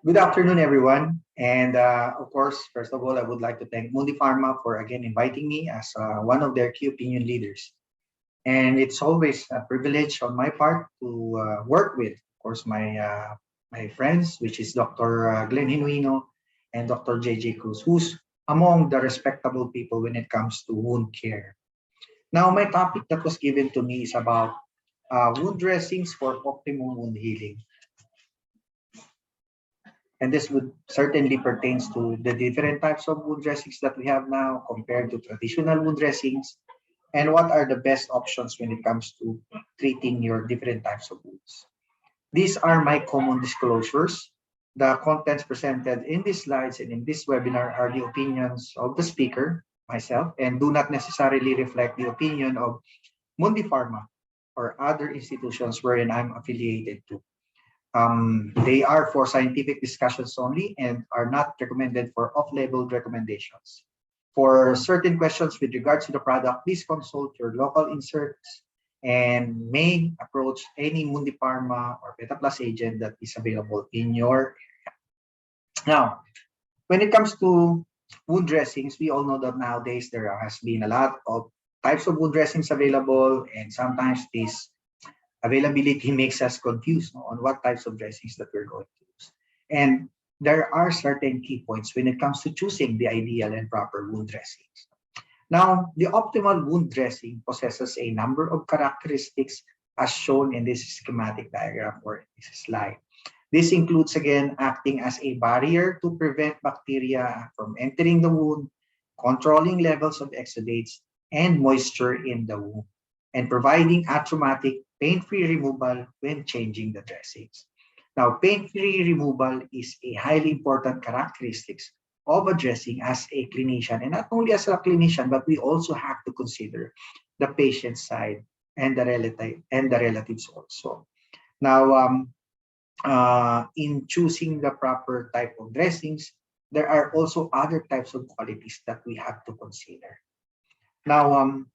Good afternoon, everyone. And of course, first of all, I would like to thank Mundi Pharma for again inviting me as one of their key opinion leaders. And it's always a privilege on my part to work with, of course, my friends, which is Dr. Glenn Hinuino and Dr. JJ Cruz, who's among the respectable people when it comes to wound care. Now, my topic that was given to me is about wound dressings for optimum wound healing. And this would certainly pertains to the different types of wound dressings that we have now compared to traditional wound dressings, and what are the best options when it comes to treating your different types of wounds. These are my common disclosures. The contents presented in these slides and in this webinar are the opinions of the speaker, myself, and do not necessarily reflect the opinion of Mundi Pharma or other institutions wherein I'm affiliated to. They are for scientific discussions only and are not recommended for off-label recommendations. For certain questions with regards to the product, please consult your local inserts and may approach any Mundi Pharma or Beta Plus agent that is available in your area. Now, when it comes to wound dressings, we all know that nowadays there has been a lot of types of wound dressings available, and sometimes this availability makes us confused on what types of dressings that we're going to use. And there are certain key points when it comes to choosing the ideal and proper wound dressings. Now, the optimal wound dressing possesses a number of characteristics as shown in this schematic diagram or in this slide. This includes, again, acting as a barrier to prevent bacteria from entering the wound, controlling levels of exudates and moisture in the wound, and providing atraumatic pain-free removal when changing the dressings. Now, pain-free removal is a highly important characteristic of a dressing as a clinician, and not only as a clinician, but we also have to consider the patient side and the relatives also. Now, in choosing the proper type of dressings, there are also other types of qualities that we have to consider. Now,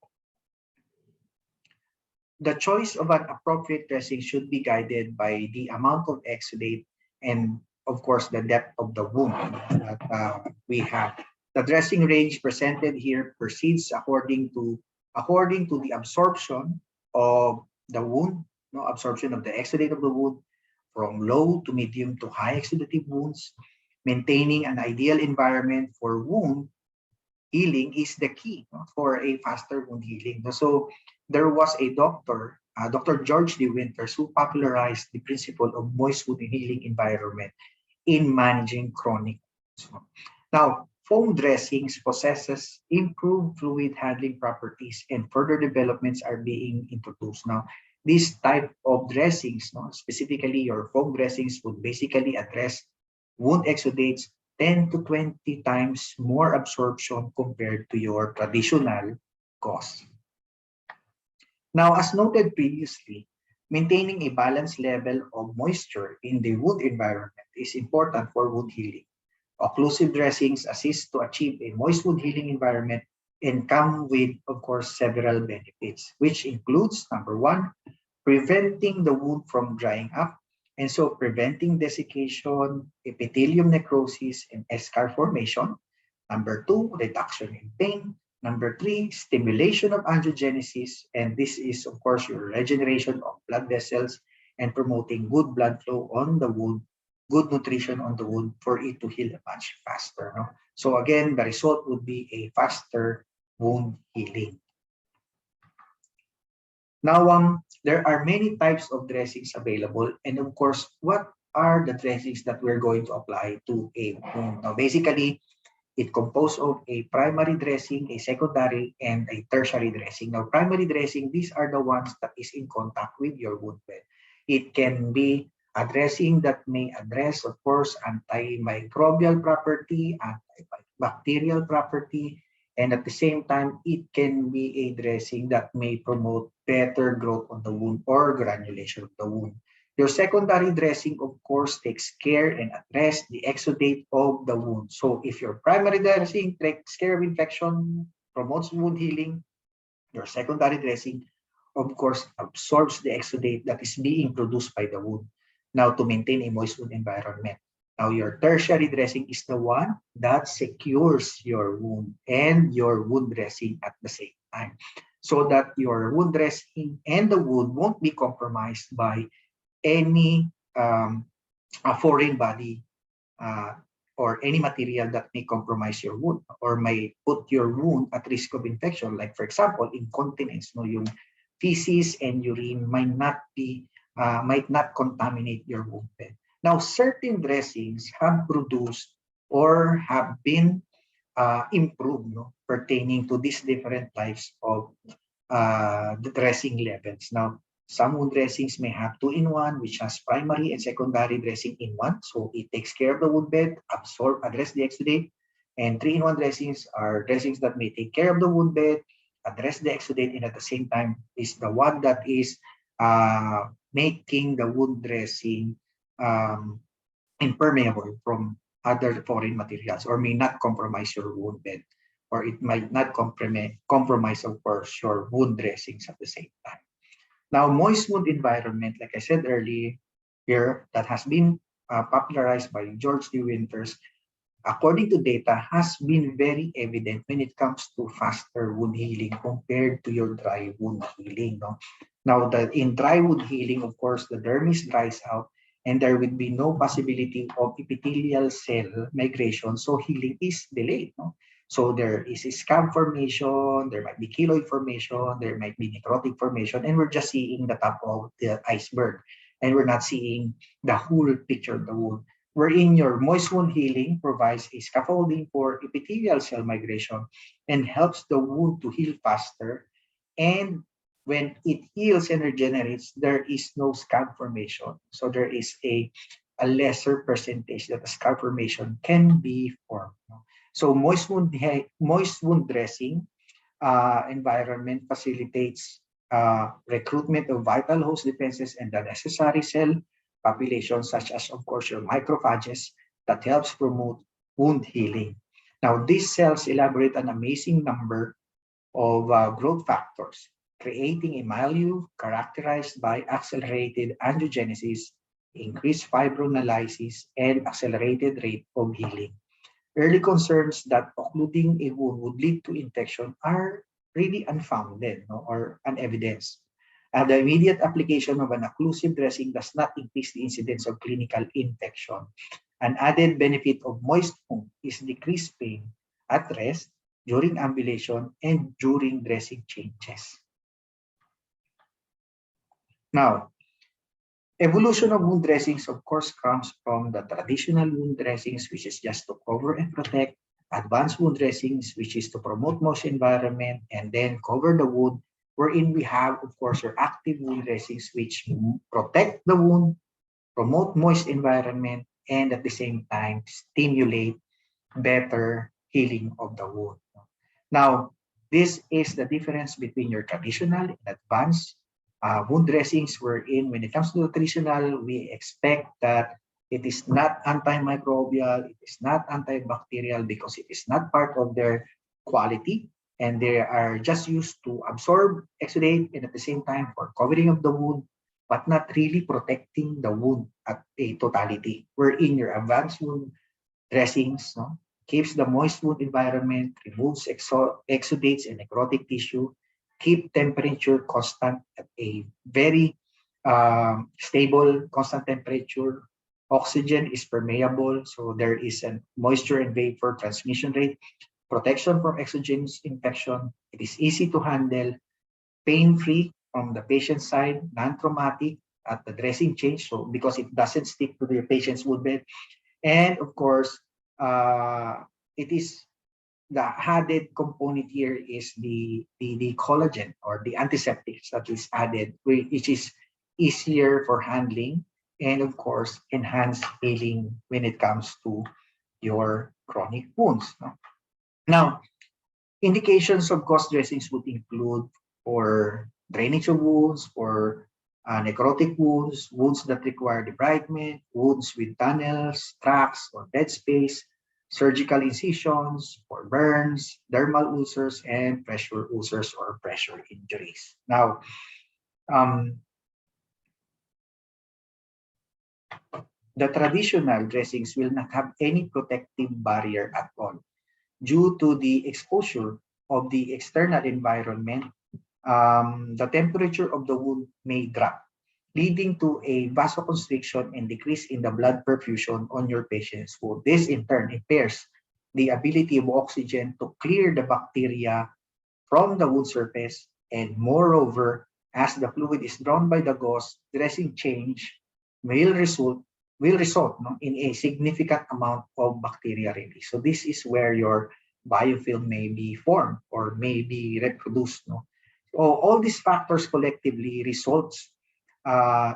the choice of an appropriate dressing should be guided by the amount of exudate and, of course, the depth of the wound that we have. The dressing range presented here proceeds according to the absorption of the wound, absorption of the exudate of the wound from low to medium to high exudative wounds. Maintaining an ideal environment for wound healing is the key for a faster wound healing. So there was a doctor, Dr. George De Winters, who popularized the principle of moist wound healing environment in managing chronic wounds. Now, foam dressings possesses improved fluid handling properties, and further developments are being introduced. Now, this type of dressings, specifically your foam dressings, would basically address wound exudates 10 to 20 times more absorption compared to your traditional gauze. Now, as noted previously, maintaining a balanced level of moisture in the wound environment is important for wound healing. Occlusive dressings assist to achieve a moist wound healing environment and come with, of course, several benefits, which includes, number one, preventing the wound from drying up, and so preventing desiccation, epithelium necrosis, and eschar formation. Number two, reduction in pain. Number three, stimulation of angiogenesis, and this is, of course, your regeneration of blood vessels and promoting good blood flow on the wound, good nutrition on the wound for it to heal much faster. So again, the result would be a faster wound healing. Now, there are many types of dressings available, and of course, what are the dressings that we're going to apply to a wound? Now, basically, it composed of a primary dressing, a secondary, and a tertiary dressing. Now, primary dressing, these are the ones that is in contact with your wound bed. It can be a dressing that may address, of course, antimicrobial property, antibacterial property, and at the same time, it can be a dressing that may promote better growth on the wound or granulation of the wound. Your secondary dressing, of course, takes care and address the exudate of the wound. So if your primary dressing takes care of infection, promotes wound healing, your secondary dressing, of course, absorbs the exudate that is being produced by the wound. Now, to maintain a moist wound environment. Now, your tertiary dressing is the one that secures your wound and your wound dressing at the same time, so that your wound dressing and the wound won't be compromised by any a foreign body uh, or any material that may compromise your wound or may put your wound at risk of infection. Like, for example, incontinence, no, yung feces and urine might not contaminate your wound bed. Now, certain dressings have produced or have been improved, no, pertaining to these different types of the dressing levels. Now, some wound dressings may have 2-in-1, which has primary and secondary dressing in one. So it takes care of the wound bed, absorb, address the exudate. And 3-in-1 dressings are dressings that may take care of the wound bed, address the exudate, and at the same time is the one that is making the wound dressing impermeable from other foreign materials, or may not compromise your wound bed, or it might not compromise, of course, your wound dressings at the same time. Now, moist wound environment, like I said earlier, here, that has been popularized by George D. Winters, according to data, has been very evident when it comes to faster wound healing compared to your dry wound healing. No? Now, in dry wound healing, of course, the dermis dries out, and there will be no possibility of epithelial cell migration, so healing is delayed. No? So there is a scab formation, there might be keloid formation, there might be necrotic formation, and we're just seeing the top of the iceberg, and we're not seeing the whole picture of the wound. Wherein your moist wound healing provides a scaffolding for epithelial cell migration and helps the wound to heal faster. And when it heals and regenerates, there is no scab formation. So there is a lesser percentage that a scab formation can be formed. So moist wound dressing environment facilitates recruitment of vital host defenses and the necessary cell population, such as, of course, your macrophages, that helps promote wound healing. Now, these cells elaborate an amazing number of growth factors, creating a milieu characterized by accelerated angiogenesis, increased fibrinolysis, and accelerated rate of healing. Early concerns that occluding a wound would lead to infection are really unfounded, no, or unevidenced. The immediate application of an occlusive dressing does not increase the incidence of clinical infection. An added benefit of moist wound is decreased pain at rest, during ambulation, and during dressing changes. Now, evolution of wound dressings, of course, comes from the traditional wound dressings, which is just to cover and protect, advanced wound dressings, which is to promote moist environment, and then cover the wound, wherein we have, of course, your active wound dressings, which protect the wound, promote moist environment, and at the same time, stimulate better healing of the wound. Now, this is the difference between your traditional and advanced wound dressings, wherein when it comes to the traditional, we expect that it is not antimicrobial, it is not antibacterial, because it is not part of their quality, and they are just used to absorb exudate and at the same time for covering of the wound, but not really protecting the wound at a totality. Wherein your advanced wound dressings, no, keeps the moist wound environment, removes exudates and necrotic tissue, keep temperature constant at a very stable, constant temperature. Oxygen is permeable, so there is a moisture and vapor transmission rate, protection from exogenous infection. It is easy to handle, pain-free from the patient side, non-traumatic at the dressing change, so because it doesn't stick to the patient's wound bed. And of course, it is the added component here is the collagen or the antiseptics that is added, which is easier for handling, and of course, enhanced healing when it comes to your chronic wounds. No? Now, indications of gauze dressings would include for drainage of wounds, for necrotic wounds, wounds that require debridement, wounds with tunnels, tracts, or dead space, surgical incisions, for burns, dermal ulcers, and pressure ulcers or pressure injuries. Now, the traditional dressings will not have any protective barrier at all due to the exposure of the external environment. The temperature of the wound may drop, leading to a vasoconstriction and decrease in the blood perfusion on your patient's wound. This in turn impairs the ability of oxygen to clear the bacteria from the wound surface, and moreover, as the fluid is drawn by the gauze, dressing change will result in a significant amount of bacteria release. So this is where your biofilm may be formed or may be reproduced. No? So all these factors collectively results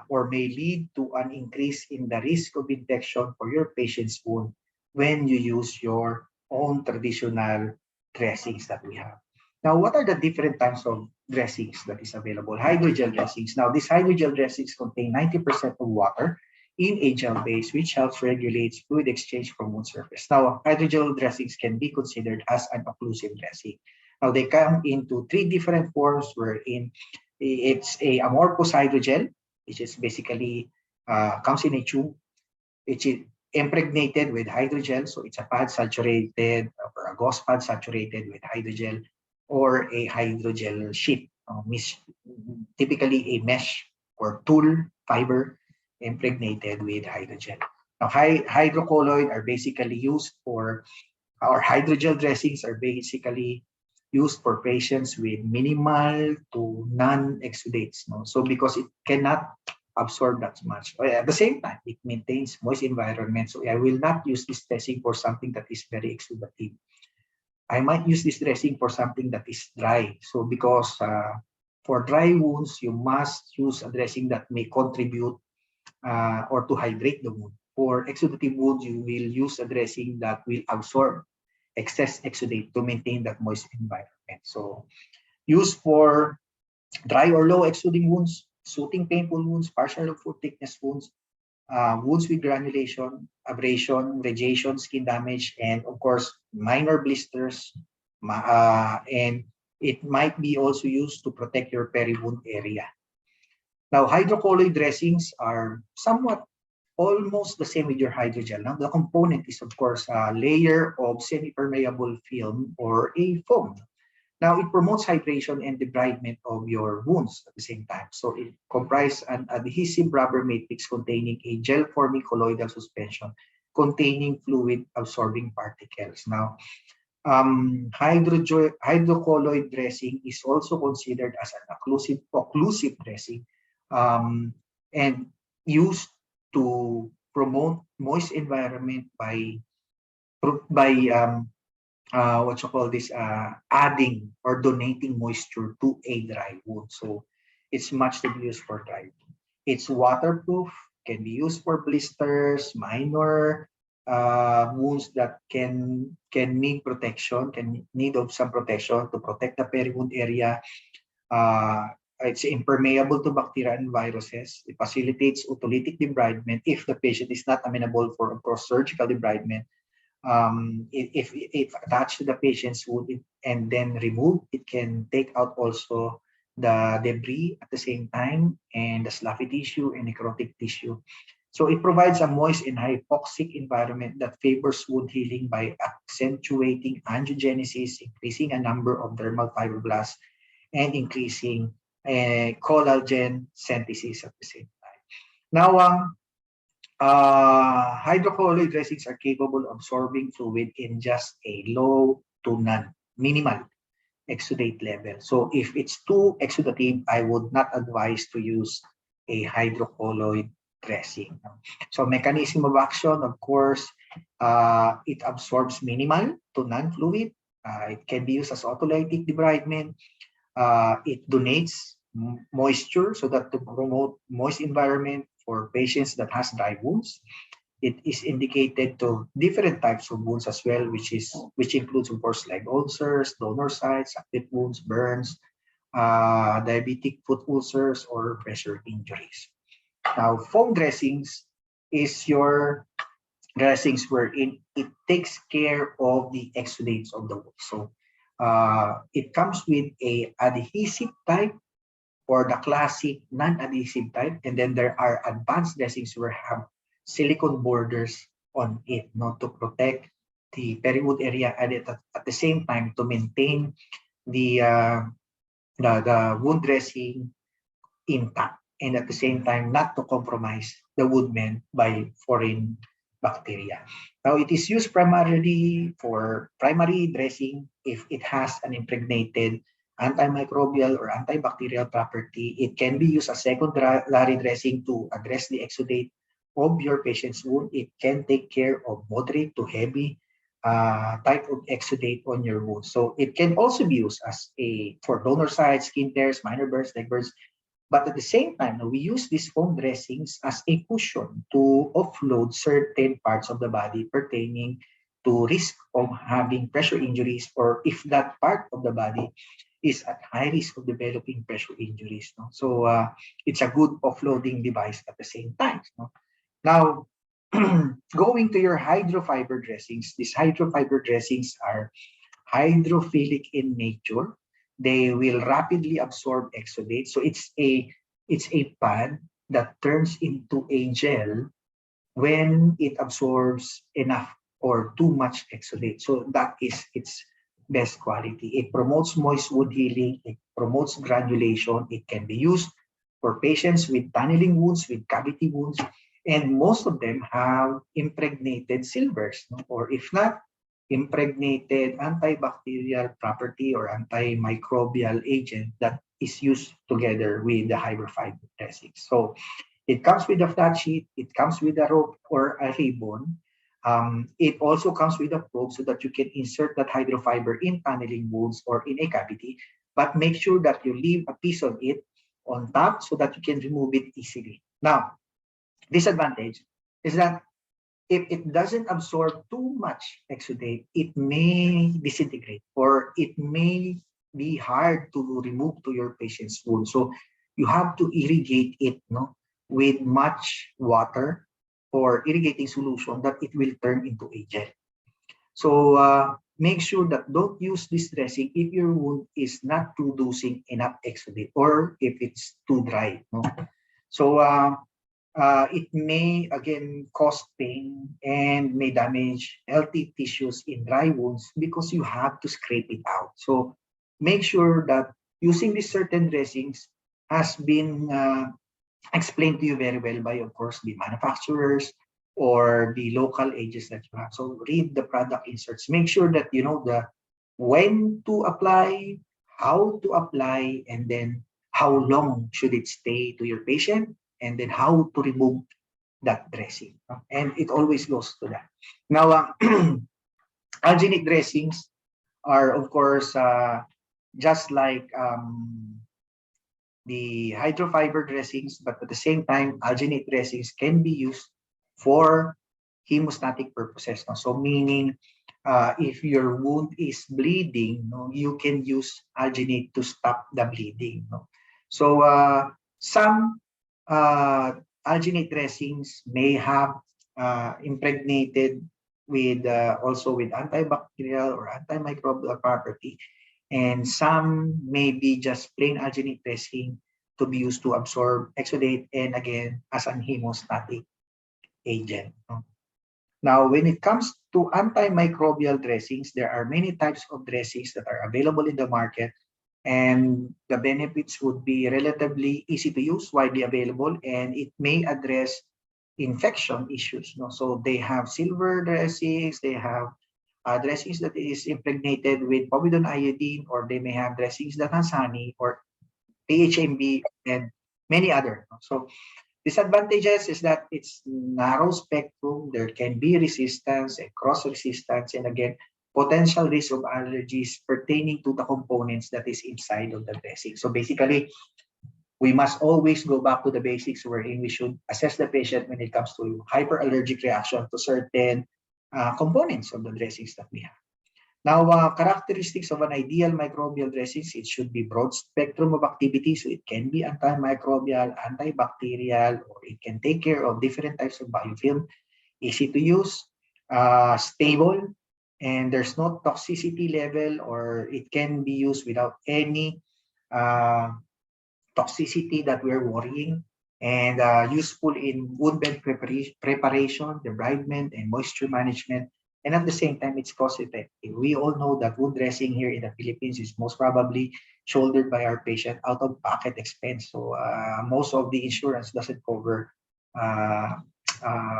or may lead to an increase in the risk of infection for your patient's wound when you use your own traditional dressings that we have. Now, what are the different types of dressings that is available? Hydrogel dressings. Now, these hydrogel dressings contain 90% of water in a gel base, which helps regulate fluid exchange from wound surface. Now, hydrogel dressings can be considered as an occlusive dressing. Now, they come into three different forms, wherein it's a amorphous hydrogel, which is basically comes in a tube, which is impregnated with hydrogel. So it's a pad saturated or a gauze pad saturated with hydrogel, or a hydrogel sheet, typically a mesh or tool fiber impregnated with hydrogel. Now, hydrocolloid are basically used for, or hydrogel dressings are basically used for patients with minimal to non-exudates. No? So because it cannot absorb that much. At the same time, it maintains moist environment. So I will not use this dressing for something that is very exudative. I might use this dressing for something that is dry. So because for dry wounds, you must use a dressing that may contribute or to hydrate the wound. For exudative wounds, you will use a dressing that will absorb excess exudate to maintain that moist environment. So used for dry or low exuding wounds, soothing painful wounds, partial or full thickness wounds, wounds with granulation, abrasion, radiation, skin damage, and of course, minor blisters. And it might be also used to protect your peri-wound area. Now, hydrocolloid dressings are somewhat almost the same with your hydrogel. Now, the component is, of course, a layer of semi-permeable film or a foam. Now, it promotes hydration and debridement of your wounds at the same time. So it comprises an adhesive rubber matrix containing a gel-forming colloidal suspension containing fluid-absorbing particles. Now, hydrocolloid dressing is also considered as an occlusive dressing and used to promote moist environment by adding or donating moisture to a dry wound. So it's much to be used for dry wound. It's waterproof, can be used for blisters, minor wounds that can need protection, can need of some protection to protect the peri-wound area. It's impermeable to bacteria and viruses. It facilitates autolytic debridement if the patient is not amenable for, of course, surgical debridement. If attached to the patient's wound and then removed, it can take out also the debris at the same time, and the sloughy tissue and necrotic tissue. So it provides a moist and hypoxic environment that favors wound healing by accentuating angiogenesis, increasing a number of dermal fibroblasts, and increasing collagen synthesis at the same time. Now, hydrocolloid dressings are capable of absorbing fluid in just a low to minimal exudate level. So if it's too exudative, I would not advise to use a hydrocolloid dressing. So mechanism of action, of course, it absorbs minimal to non-fluid. It can be used as autolytic debridement. It donates moisture so that to promote moist environment for patients that has dry wounds. It is indicated to different types of wounds as well, which includes, of course, leg ulcers, donor sites, active wounds, burns, diabetic foot ulcers, or pressure injuries. Now, foam dressings is your dressings wherein it takes care of the exudates of the wound. So it comes with a adhesive type or the classic non-adhesive type, and then there are advanced dressings where have silicone borders on it, to protect the peri-wound area, and at the same time to maintain the wound dressing intact, and at the same time not to compromise the wound meant by foreign bacteria. Now, it is used primarily for primary dressing if it has an impregnated antimicrobial or antibacterial property. It can be used as secondary dressing to address the exudate of your patient's wound. It can take care of moderate to heavy type of exudate on your wound. So it can also be used as for donor sites, skin tears, minor burns, leg burns. But at the same time, we use these foam dressings as a cushion to offload certain parts of the body pertaining to risk of having pressure injuries, or if that part of the body is at high risk of developing pressure injuries. So it's a good offloading device at the same time. Now, going to your hydrofiber dressings, these hydrofiber dressings are hydrophilic in nature. They will rapidly absorb exudate. So it's a pad that turns into a gel when it absorbs enough or too much exudate. So that is its best quality. It promotes moist wound healing. It promotes granulation. It can be used for patients with tunneling wounds, with cavity wounds, and most of them have impregnated silvers, or if not, impregnated antibacterial property or antimicrobial agent that is used together with the hydrofiber dressing. So it comes with a flat sheet, it comes with a rope or a ribbon. It also comes with a probe so that you can insert that hydrofiber in tunneling wounds or in a cavity, but make sure that you leave a piece of it on top so that you can remove it easily. Now, disadvantage is that if it doesn't absorb too much exudate, it may disintegrate or it may be hard to remove to your patient's wound. So you have to irrigate it with much water or irrigating solution that it will turn into a gel. So make sure that don't use this dressing if your wound is not producing enough exudate or if it's too dry. So it may again cause pain and may damage healthy tissues in dry wounds because you have to scrape it out. So make sure that using these certain dressings has been explained to you very well by, of course, the manufacturers or the local agents that you have. So read the product inserts. Make sure that you know when to apply, how to apply, and then how long should it stay to your patient, and then how to remove that dressing. And it always goes to that. Now, alginate dressings are, of course, just like the hydrofiber dressings, but at the same time, alginate dressings can be used for hemostatic purposes. So meaning, if your wound is bleeding, you can use alginate to stop the bleeding. So some alginate dressings may have impregnated with also with antibacterial or antimicrobial property, and some may be just plain alginate dressing to be used to absorb exudate and again as an hemostatic agent. Now, when it comes to antimicrobial dressings, there are many types of dressings that are available in the market, and the benefits would be relatively easy to use, widely available, and it may address infection issues. So they have silver dressings, they have dressings that is impregnated with povidone iodine, or they may have dressings that has honey or PHMB and many other. So disadvantages is that it's narrow spectrum. There can be resistance and cross resistance, and again, potential risk of allergies pertaining to the components that is inside of the dressing. So basically, we must always go back to the basics wherein we should assess the patient when it comes to hyperallergic reaction to certain components of the dressings that we have. Now, characteristics of an ideal microbial dressings, it should be broad spectrum of activity. So it can be antimicrobial, antibacterial, or it can take care of different types of biofilm, easy to use, stable, and there's no toxicity level, or it can be used without any toxicity that we're worrying. and useful in wound bed preparation, debridement, and moisture management. And at the same time, it's cost effective. We all know that wound dressing here in the Philippines is most probably shouldered by our patient out of pocket expense. So most of the insurance doesn't cover uh,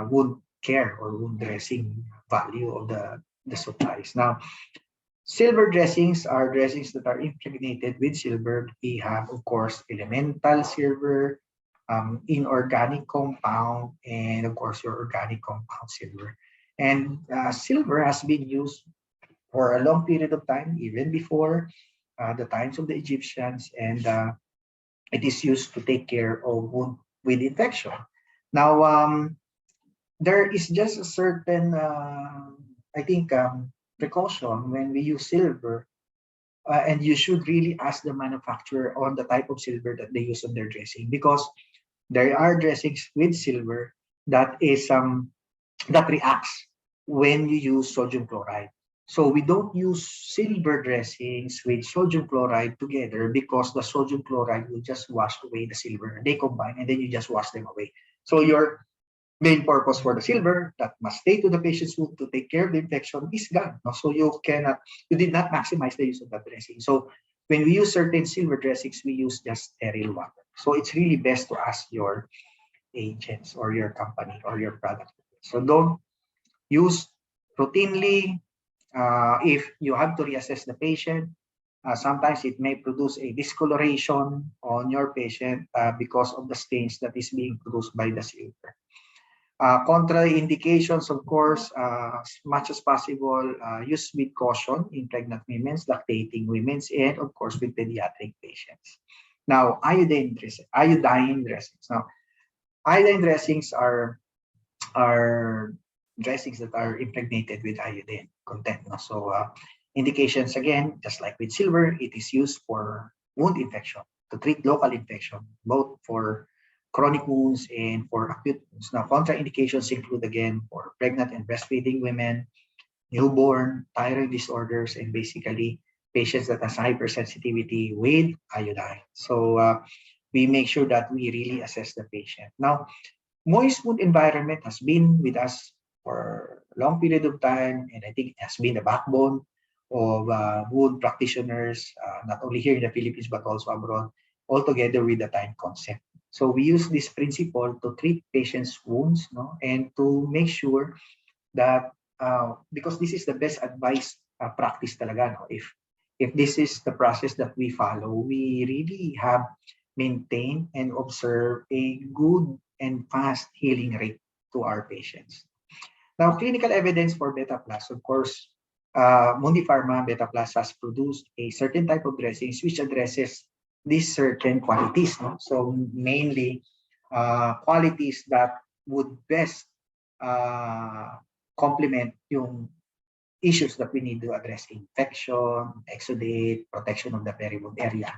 wound care or wound dressing value of the supplies. Now, silver dressings are dressings that are impregnated with silver. We have, of course, elemental silver, inorganic compound, and of course, your organic compound silver. And silver has been used for a long period of time, even before the times of the Egyptians, and it is used to take care of wound with infection. Now, there is just a certain, I think, precaution when we use silver, and you should really ask the manufacturer on the type of silver that they use on their dressing, because there are dressings with silver that is that reacts when you use sodium chloride. So we don't use silver dressings with sodium chloride together, because the sodium chloride will just wash away the silver. They combine and then you just wash them away. So your main purpose for the silver that must stay to the patient's wound to take care of the infection is gone. No? So you did not maximize the use of that dressing. So when we use certain silver dressings, we use just sterile water. So it's really best to ask your agents or your company or your product. So don't use routinely. If you have to reassess the patient, sometimes it may produce a discoloration on your patient because of the stains that is being produced by the silver. Contraindications, of course, as much as possible, use with caution in pregnant women, lactating women, and of course with pediatric patients. Now, iodine dressings. Now, iodine dressings are dressings that are impregnated with iodine content. No? So, indications again, just like with silver, it is used for wound infection, to treat local infection, both for chronic wounds and for acute wounds. Now, contraindications include again for pregnant and breastfeeding women, newborn, thyroid disorders, and basically patients that has hypersensitivity with iodine. So we make sure that we really assess the patient. Now, moist wound environment has been with us for a long period of time, and I think it has been the backbone of wound practitioners, not only here in the Philippines, but also abroad, all together with the time concept. So we use this principle to treat patients' wounds, no? And to make sure that, because this is the best advice practice talaga, no? If this is the process that we follow, we really have maintained and observed a good and fast healing rate to our patients. Now, clinical evidence for Beta Plus, of course, Mundipharma Beta Plus has produced a certain type of dressings which addresses these certain qualities. No? So mainly qualities that would best complement yung issues that we need to address: infection, exudate, protection of the peri-wound area.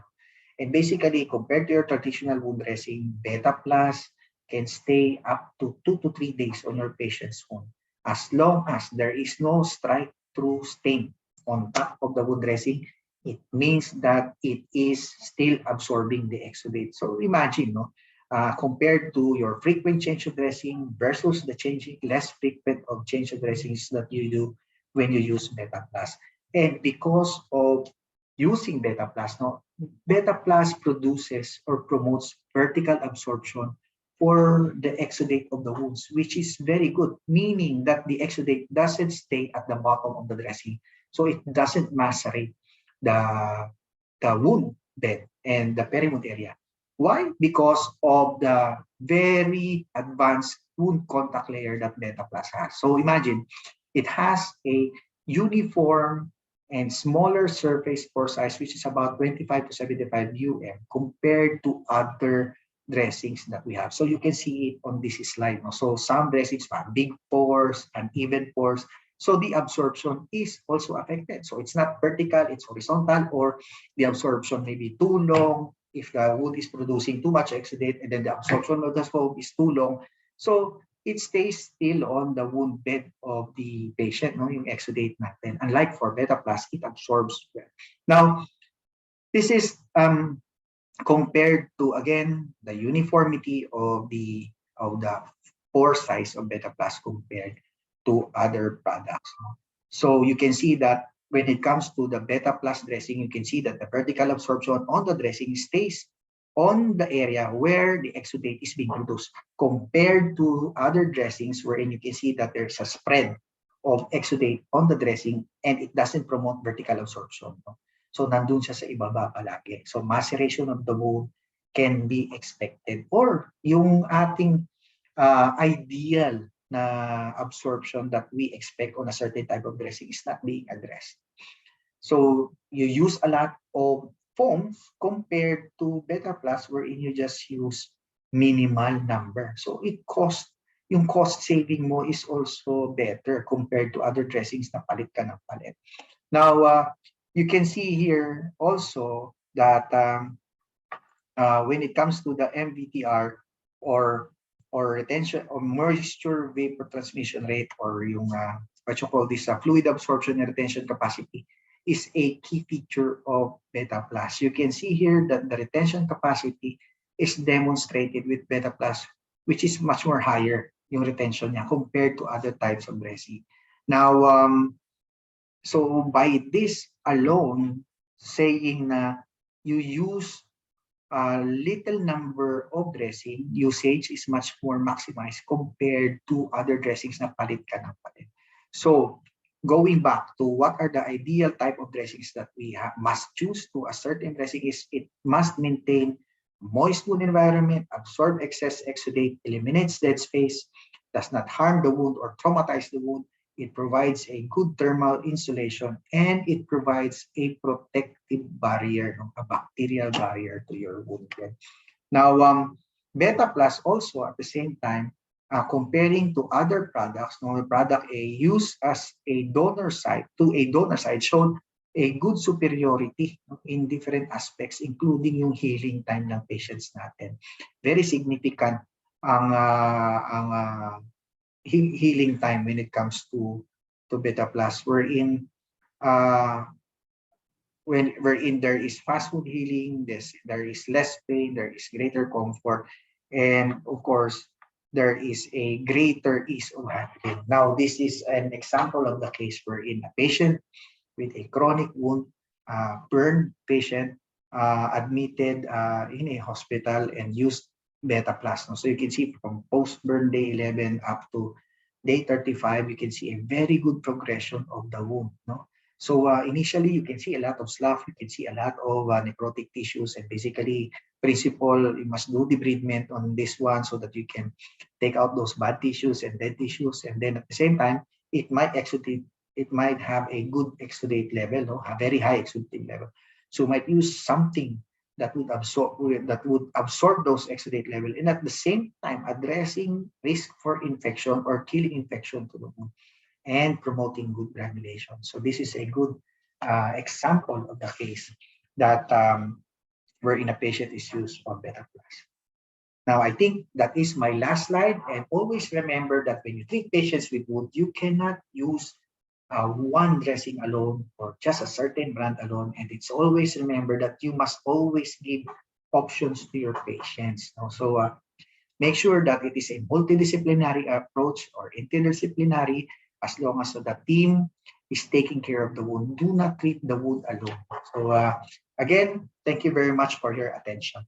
And basically, compared to your traditional wound dressing, Beta Plus can stay up to 2 to 3 days on your patient's wound, as long as there is no strike-through stain on top of the wound dressing. It means that it is still absorbing the exudate. So imagine, no, compared to your frequent change of dressing versus the changing less frequent of change of dressings that you do when you use Beta Plus. And because of using Beta Plus, no, Beta Plus produces or promotes vertical absorption for the exudate of the wounds, which is very good, meaning that the exudate doesn't stay at the bottom of the dressing, so it doesn't macerate the wound bed and the peri-wound area. Why? Because of the very advanced wound contact layer that Beta Plus has. So imagine, it has a uniform and smaller surface pore size, which is about 25 to 75 compared to other dressings that we have. So you can see it on this slide. No? So some dressings have big pores, uneven pores. So the absorption is also affected. So it's not vertical, it's horizontal, or the absorption may be too long if the wound is producing too much exudate, and then the absorption of the foam is too long. So it stays still on the wound bed of the patient, no, yung exudate natin. Unlike for Beta Plus, it absorbs well. Now, this is compared to, again, the uniformity of the pore size of Beta Plus compared to other products. So you can see that when it comes to the Beta Plus dressing, you can see that the vertical absorption on the dressing stays on the area where the exudate is being produced, compared to other dressings wherein you can see that there's a spread of exudate on the dressing and it doesn't promote vertical absorption. No? So nandun siya sa ibaba palagi. So maceration of the wound can be expected, or yung ating ideal na absorption that we expect on a certain type of dressing is not being addressed. So you use a lot of foams compared to Beta Plus wherein you just use minimal number. So yung cost saving mo is also better compared to other dressings na palit ka ng palit. Now, you can see here also that when it comes to the MVTR or retention or moisture vapor transmission rate, or yung what you call this fluid absorption and retention capacity, is a key feature of Beta Plus. You can see here that the retention capacity is demonstrated with Beta Plus, which is much more higher yung retention niya compared to other types of dressing. Now, so by this alone, saying na you use a little number of dressing, usage is much more maximized compared to other dressings na palit ka ng palit. So going back to what are the ideal type of dressings that we must choose to a certain dressing is it must maintain moist wound environment, absorb excess exudate, eliminates dead space, does not harm the wound or traumatize the wound. It provides a good thermal insulation, and it provides a protective barrier, a bacterial barrier to your wound. Now, Beta Plus also at the same time, comparing to other products, the product A used as a donor site showed a good superiority in different aspects, including yung healing time ng patients natin. Very significant ang healing time when it comes to Beta Plus, wherein there is fast wound healing, there is less pain, there is greater comfort, and of course there is a greater ease of handling. Now, this is an example of the case wherein a patient with a chronic wound, burn patient, admitted in a hospital and used Beta Plus. So you can see from post-burn day 11 up to day 35, you can see a very good progression of the wound. No? So initially, you can see a lot of slough, you can see a lot of necrotic tissues, and basically, principle, you must do debridement on this one so that you can take out those bad tissues and dead tissues, and then at the same time, it might have a good exudate level, no? A very high exudate level. So you might use something that would absorb those exudate level, and at the same time addressing risk for infection or killing infection to the wound and promoting good granulation. So this is a good example of the case that wherein a patient is used for Beta Plus. Now, I think that is my last slide, and always remember that when you treat patients with wound, you cannot use one dressing alone or just a certain brand alone, and it's always remember that you must always give options to your patients. So make sure that it is a multidisciplinary approach or interdisciplinary, as long as the team is taking care of the wound. Do not treat the wound alone. So again, thank you very much for your attention.